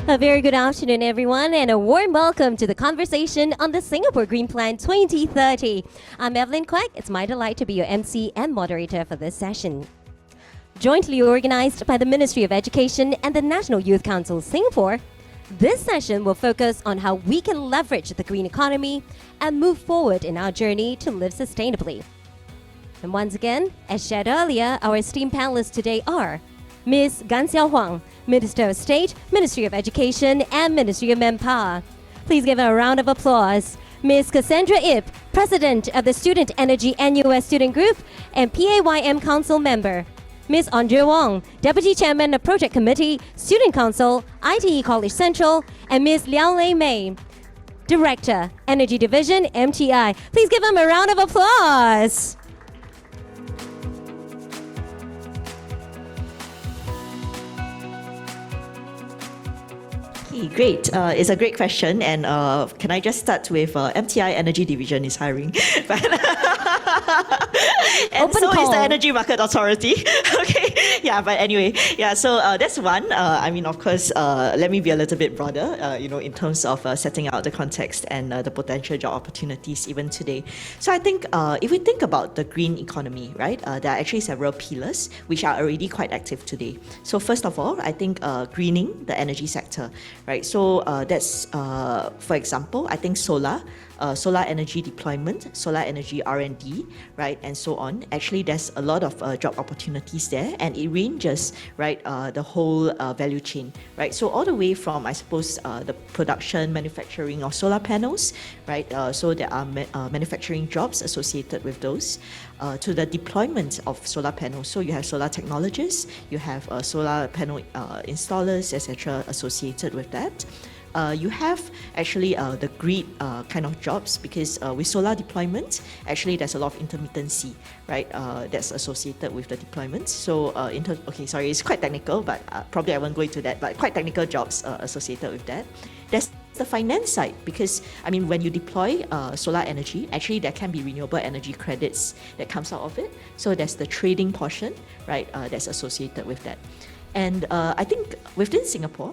A very good afternoon, everyone, and a warm welcome to the conversation on the Singapore Green Plan 2030. I'm Evelyn Quack. It's my delight to be your MC and moderator for this session. Jointly organized by the Ministry of Education and the National Youth Council Singapore, this session will focus on how we can leverage the green economy and move forward in our journey to live sustainably. And once again, as shared earlier, our esteemed panelists today are Ms. Huang, Minister of State, Ministry of Education and Ministry of Manpower. Please give her a round of applause. Ms. Cassandra Yip, President of the Student Energy NUS Student Group and PAYM Council Member. Ms. Ondrea Wong, Deputy Chairman of Project Committee, Student Council, ITE College Central, and Ms. Leow Lay May, Director, Energy Division, MTI. Please give them a round of applause. Great. It's a great question, and can I just start with MTI Energy Division is hiring, and Open so call. is the Energy Market Authority. Okay, yeah, but anyway, yeah. So that's one. I mean, of course, let me be a little bit broader. In terms of setting out the context and the potential job opportunities even today. So I think if we think about the green economy, right, there are actually several pillars which are already quite active today. So first of all, I think greening the energy sector. Right, so that's, for example, I think solar energy deployment, solar energy R&D, right, and so on. Actually, there's a lot of job opportunities there, and it ranges, right, the whole value chain, right. So all the way from, I suppose, the production, manufacturing of solar panels, right. So there are manufacturing jobs associated with those, to the deployment of solar panels. So you have solar technologists, you have solar panel installers, etc., associated with that. You have actually the grid kind of jobs, because with solar deployment, actually there's a lot of intermittency, right, that's associated with the deployment. So, okay, sorry, it's quite technical, but probably I won't go into that, but quite technical jobs associated with that. There's the finance side, because I mean, when you deploy solar energy, actually there can be renewable energy credits that comes out of it. So there's the trading portion, right, that's associated with that. And I think within Singapore,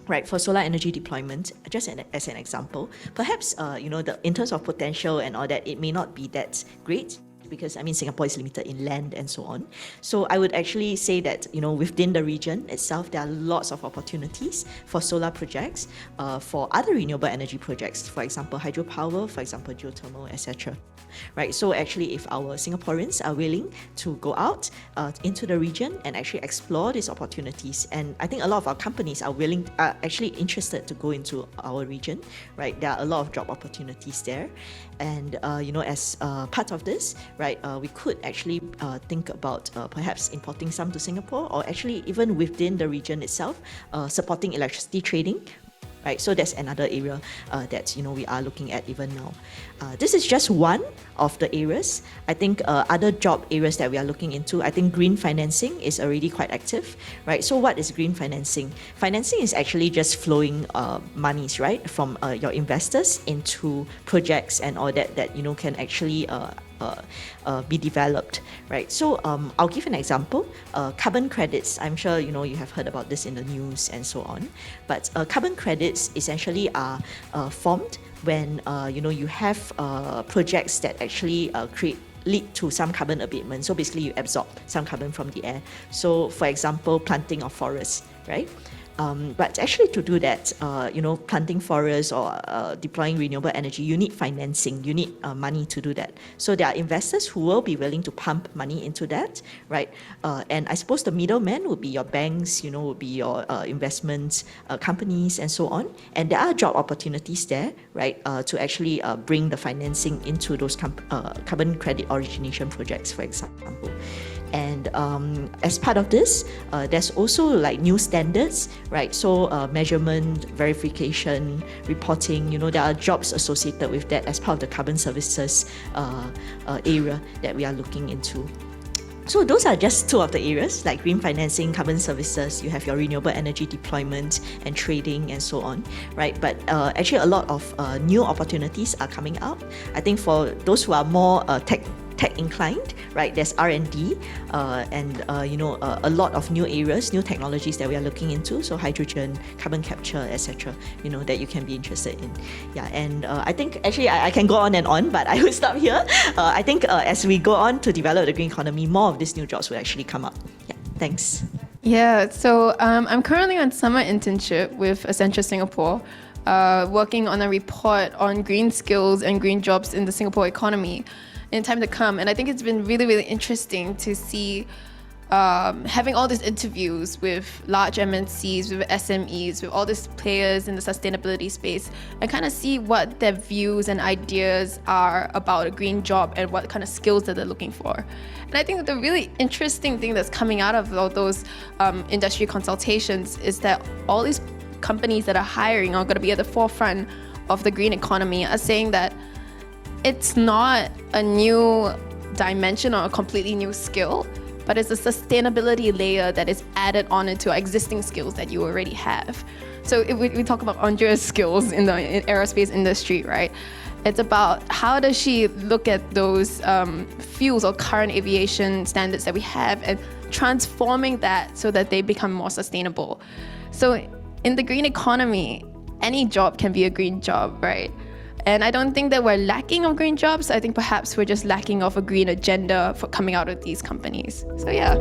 right, for solar energy deployment, just as an example, perhaps in terms of potential and all that, it may not be that great, because I mean Singapore is limited in land and so on. So I would actually say that within the region itself, there are lots of opportunities for solar projects, for other renewable energy projects, for example hydropower, for example geothermal, etc. Right, so actually if our Singaporeans are willing to go out into the region and actually explore these opportunities, and I think a lot of our companies are actually interested to go into our region, right, there are a lot of job opportunities there. And as part of this, right, we could actually think about perhaps importing some to Singapore, or actually even within the region itself, supporting electricity trading. Right, so that's another area that we are looking at even now. This is just one of the areas. I think other job areas that we are looking into, I think green financing is already quite active, right? So what is green financing? Financing is actually just flowing monies, right, from your investors into projects and all that can actually be developed, right? So I'll give an example. Carbon credits, I'm sure you have heard about this in the news and so on, but carbon credits essentially are formed when you have projects that actually lead to some carbon abatement. So basically you absorb some carbon from the air. So for example, planting of forests, right? But actually to do that, planting forests or deploying renewable energy, you need financing, you need money to do that. So there are investors who will be willing to pump money into that, right? And I suppose the middleman would be your banks, would be your investment companies and so on. And there are job opportunities there, right, to actually bring the financing into those carbon credit origination projects, for example. And as part of this, there's also like new standards, right? So measurement, verification, reporting, there are jobs associated with that as part of the carbon services area that we are looking into. So those are just two of the areas, like green financing, carbon services, you have your renewable energy deployment and trading and so on, right? But actually a lot of new opportunities are coming out. I think for those who are more tech tech inclined, right? There's R&D and a lot of new areas, new technologies that we are looking into. So hydrogen, carbon capture, etc. That you can be interested in. Yeah, and I think actually I can go on and on, but I will stop here. I think as we go on to develop the green economy, more of these new jobs will actually come up. Yeah, thanks. Yeah, so I'm currently on summer internship with Accenture Singapore, working on a report on green skills and green jobs in the Singapore economy in time to come. And I think it's been really, really interesting to see having all these interviews with large MNCs, with SMEs, with all these players in the sustainability space, and kind of see what their views and ideas are about a green job and what kind of skills that they're looking for. And I think that the really interesting thing that's coming out of all those industry consultations is that all these companies that are hiring are going to be at the forefront of the green economy are saying that it's not a new dimension or a completely new skill, but it's a sustainability layer that is added on into existing skills that you already have. So if we talk about Ondrea's skills in the aerospace industry, right? It's about how does she look at those fuels or current aviation standards that we have and transforming that so that they become more sustainable. So in the green economy, any job can be a green job, right? And I don't think that we're lacking of green jobs. I think perhaps we're just lacking of a green agenda for coming out of these companies. So yeah.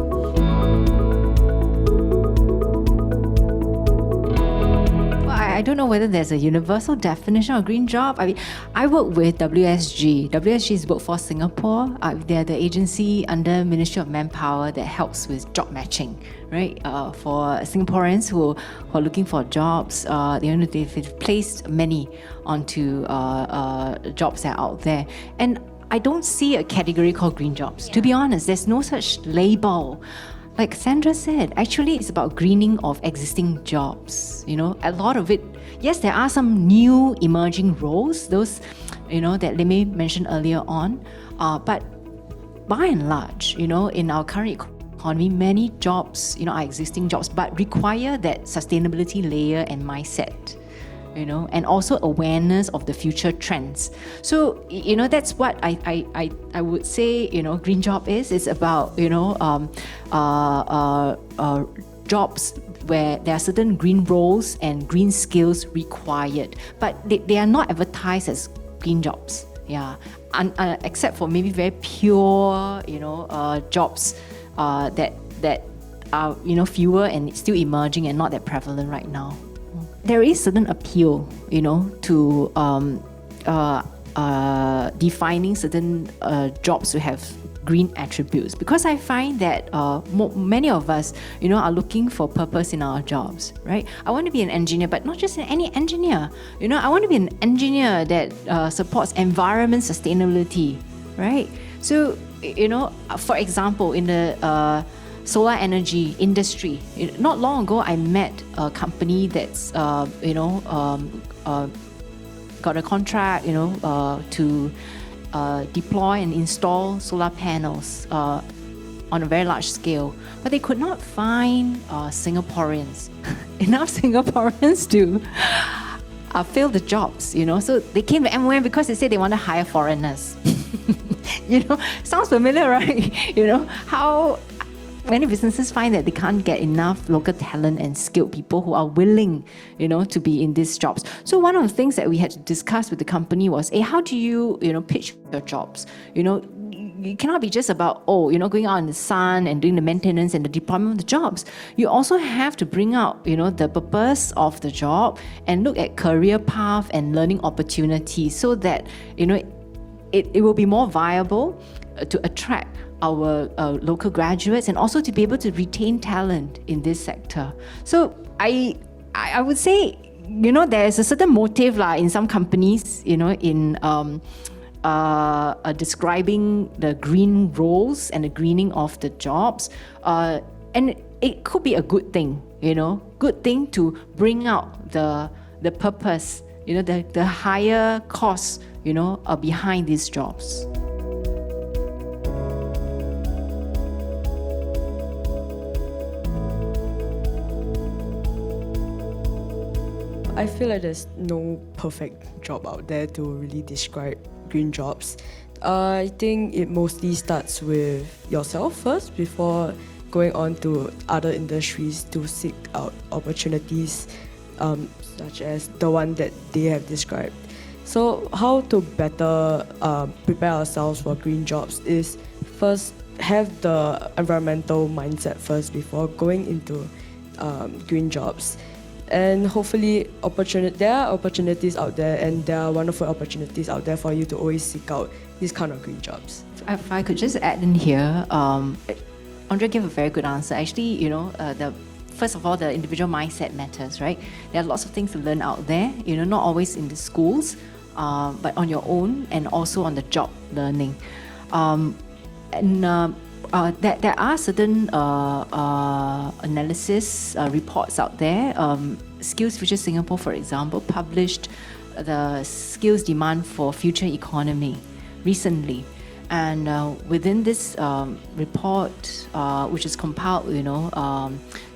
I don't know whether there's a universal definition of green job. I mean, I work with WSG. WSG is Workforce Singapore. They're the agency under Ministry of Manpower that helps with job matching, right? For Singaporeans who are looking for jobs, they've placed many onto jobs that are out there. And I don't see a category called green jobs. To be honest, there's no such label. Like Cassandra said, actually it's about greening of existing jobs. A lot of it, yes, there are some new emerging roles, those, that Lay May mentioned earlier on. But by and large, in our current economy, many jobs, are existing jobs, but require that sustainability layer and mindset. And also awareness of the future trends. So, that's what I would say, green job is. It's about, jobs where there are certain green roles and green skills required, but they are not advertised as green jobs. Yeah, except for maybe very pure, jobs that are, fewer and still emerging and not that prevalent right now. There is certain appeal, to defining certain jobs to have green attributes, because I find that many of us, are looking for purpose in our jobs, right? I want to be an engineer, but not just any engineer. I want to be an engineer that supports environment sustainability, right? So, for example, in the solar energy industry, not long ago I met a company that's got a contract to deploy and install solar panels on a very large scale, but they could not find Singaporeans enough Singaporeans to fill the jobs, so they came to MOM because they said they want to hire foreigners. Sounds familiar, right? How many businesses find that they can't get enough local talent and skilled people who are willing, to be in these jobs. So one of the things that we had to discuss with the company was, how do you, pitch your jobs? It cannot be just about, going out in the sun and doing the maintenance and the deployment of the jobs. You also have to bring out, the purpose of the job and look at career path and learning opportunities so that, it will be more viable to attract our local graduates and also to be able to retain talent in this sector. So I would say, there's a certain motive in some companies, in describing the green roles and the greening of the jobs. And it could be a good thing, good thing to bring out the purpose, the higher costs, behind these jobs. I feel like there's no perfect job out there to really describe green jobs. I think it mostly starts with yourself first before going on to other industries to seek out opportunities such as the one that they have described. So how to better prepare ourselves for green jobs is first have the environmental mindset first before going into green jobs. And hopefully there are opportunities out there, and there are wonderful opportunities out there for you to always seek out these kind of green jobs. If I could just add in here, Ondrea gave a very good answer. Actually, first of all, the individual mindset matters, right? There are lots of things to learn out there, not always in the schools, but on your own and also on the job learning. There are certain analysis reports out there. Skills Future Singapore, for example, published the skills demand for future economy recently. And within this report, which is compiled,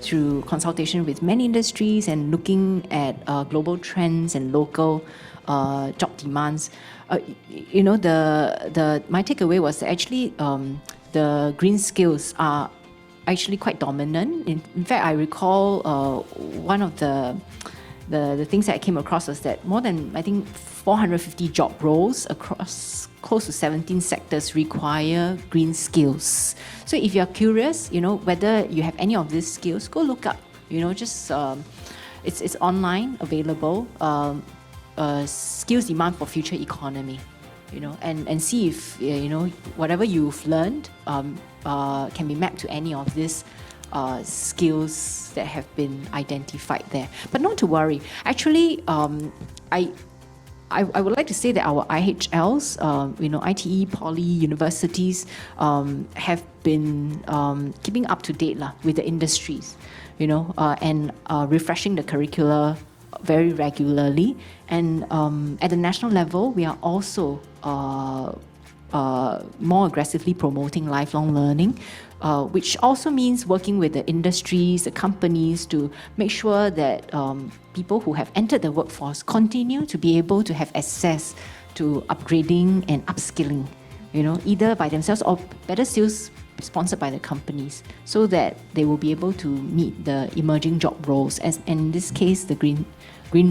through consultation with many industries and looking at global trends and local job demands, my takeaway was that actually the green skills are actually quite dominant. In fact, I recall one of the things that I came across was that more than, I think, 450 job roles across close to 17 sectors require green skills. So if you're curious, whether you have any of these skills, go look up. It's online available. Skills demand for future economy. And see if whatever you've learned can be mapped to any of these skills that have been identified there. But not to worry. Actually, I would like to say that our IHLs, ITE, poly, universities, have been keeping up to date with the industries, and refreshing the curricula very regularly. And at the national level, we are also more aggressively promoting lifelong learning, which also means working with the industries, the companies, to make sure that people who have entered the workforce continue to be able to have access to upgrading and upskilling, either by themselves or better still sponsored by the companies, so that they will be able to meet the emerging job roles, as in this case the green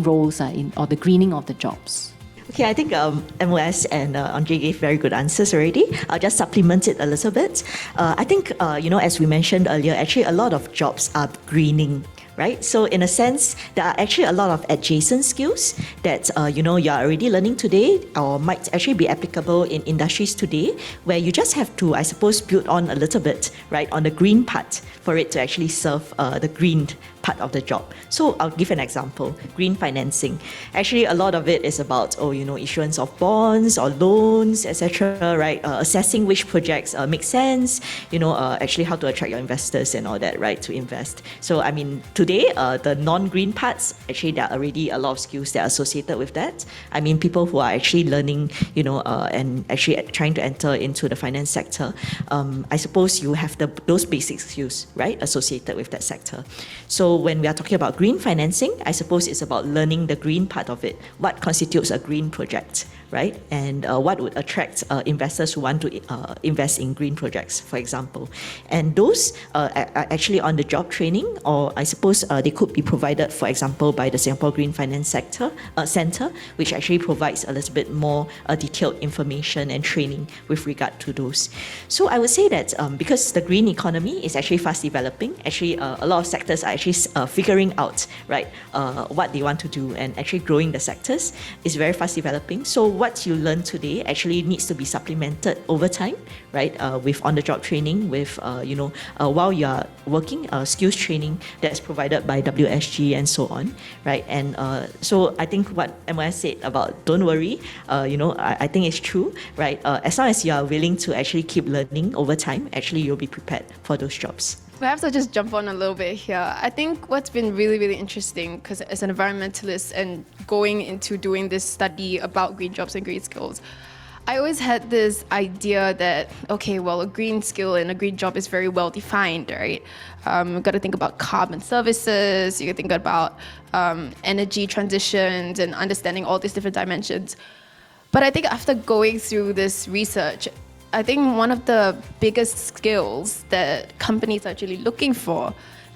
roles or the greening of the jobs. Okay, I think MOS and Ondrea gave very good answers already. I'll just supplement it a little bit. I think, as we mentioned earlier, actually a lot of jobs are greening, right? So in a sense, there are actually a lot of adjacent skills that, you're already learning today or might actually be applicable in industries today, where you just have to, I suppose, build on a little bit, right, on the green part for it to actually serve the green part of the job. So I'll give an example. Green financing. Actually, a lot of it is about, issuance of bonds or loans, etc., right? Assessing which projects make sense, actually how to attract your investors and all that, right, to invest. So, I mean, today, the non-green parts, actually, there are already a lot of skills that are associated with that. I mean, people who are actually learning, and actually trying to enter into the finance sector, I suppose you have those basic skills, right, associated with that sector. So when we are talking about green financing, I suppose it's about learning the green part of it. What constitutes a green project, right? And what would attract investors who want to invest in green projects, for example. And those are actually on the job training, or I suppose they could be provided, for example, by the Singapore Green Finance Centre, which actually provides a little bit more detailed information and training with regard to those. So I would say that because the green economy is actually fast developing, actually a lot of sectors are actually figuring out, right, what they want to do, and actually growing the sectors is very fast developing. So what you learn today actually needs to be supplemented over time, right, with on-the-job training, with, while you are working, skills training that's provided by WSG and so on, right? And so I think what MOS said about don't worry, I think it's true, right? As long as you are willing to actually keep learning over time, actually you'll be prepared for those jobs. Perhaps I'll just jump on a little bit here. I think what's been really, really interesting, because as an environmentalist and going into doing this study about green jobs and green skills, I always had this idea that, okay, well, a green skill and a green job is very well defined, right? You've got to think about carbon services, you can think about energy transitions and understanding all these different dimensions. But I think after going through this research, I think one of the biggest skills that companies are actually looking for,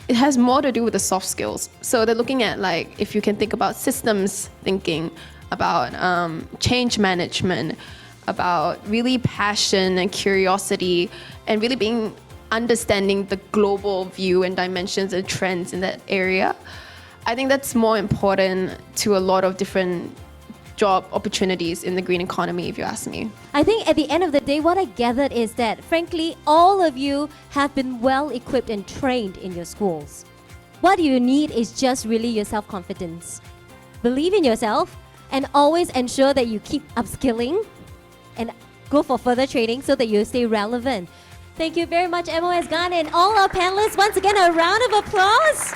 it has more to do with the soft skills. So they're looking at, like, if you can think about systems thinking, about change management, about really passion and curiosity, and really being understanding the global view and dimensions and trends in that area. I think that's more important to a lot of different job opportunities in the green economy, if you ask me. I think at the end of the day, what I gathered is that, frankly, all of you have been well equipped and trained in your schools. What you need is just really your self-confidence. Believe in yourself and always ensure that you keep upskilling and go for further training so that you stay relevant. Thank you very much, MOS Ghana, and all our panelists. Once again, a round of applause.